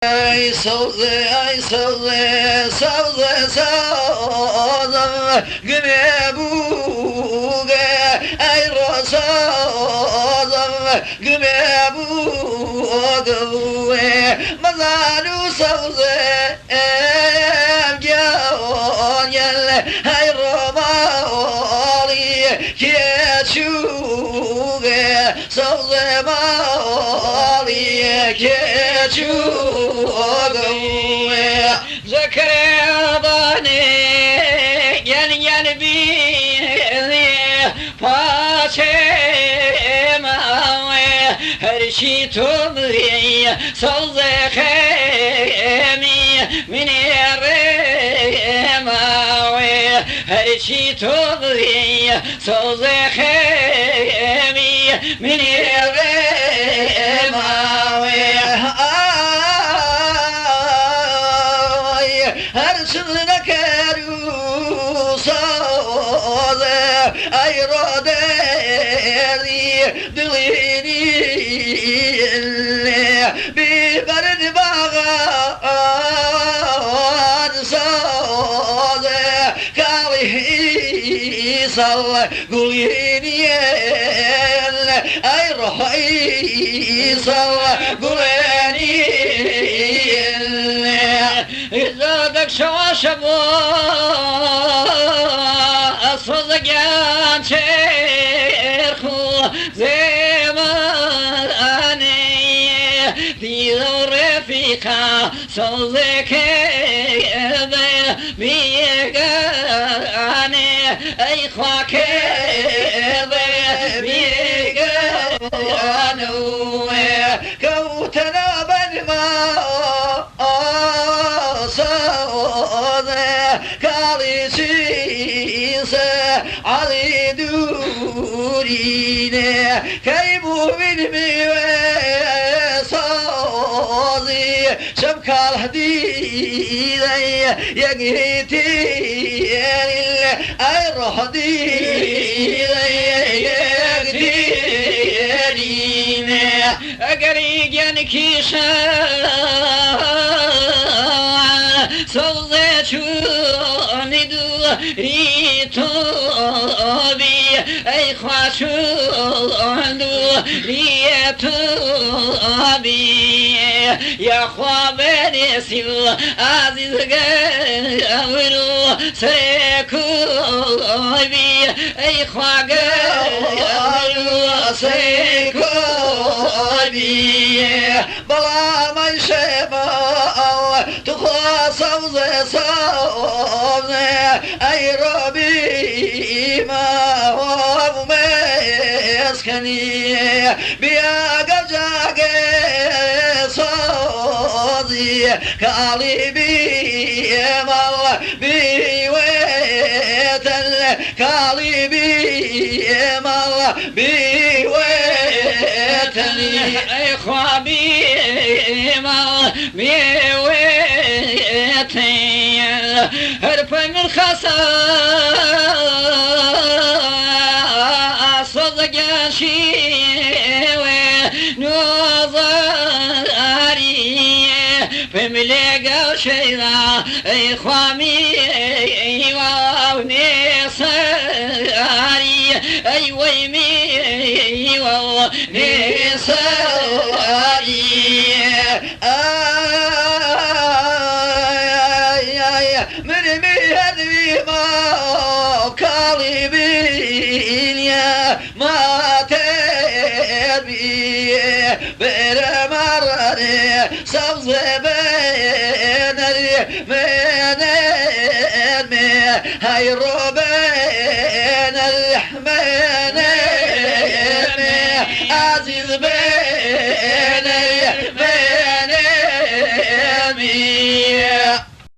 Ay sazı güme buge ay rozazım güme buge mazalu sazı emcan gel ay romali keçuge sazı mali keçuge Zekeriya bani gel beni paçema her şey tümri sazı khemi minirema her şey tümri sazı khemi minirema ay roderi dilini biberin bağan sazı kalihi sal gulini ay rohi sal gulini zadak şaşabu صد جانشر خو زماني في رفيقا صدق بيجاني أي خواك بيجانو كوتنا بنما صاد كاليسي علي دوريني كيبو بالمي صازي شبك الحديد يقيتي اي روح يقتيني اقريق ينكيشا صوزي ريتوبي اي خواشوندو ريتوبي يا خوابني سيل عزيز غامرو سيكوبي اي خواغامرو سيكوبي بلا ما يشبه تخوا صوزي أي ربي ما هو مسكني بيا قجاق صادي كالبي مال بيويتن كالبي مال بيويتن أي خوابي مال بيويتن هرب من خصاص صدق شيوي نظري بملقى شيرا إخوامي ونصاري أي ويمي ونصاري من مهدي ما كالبين يا ما تبي برمرني سبز بين المنام هاي ربين المنام عزيز بين المنام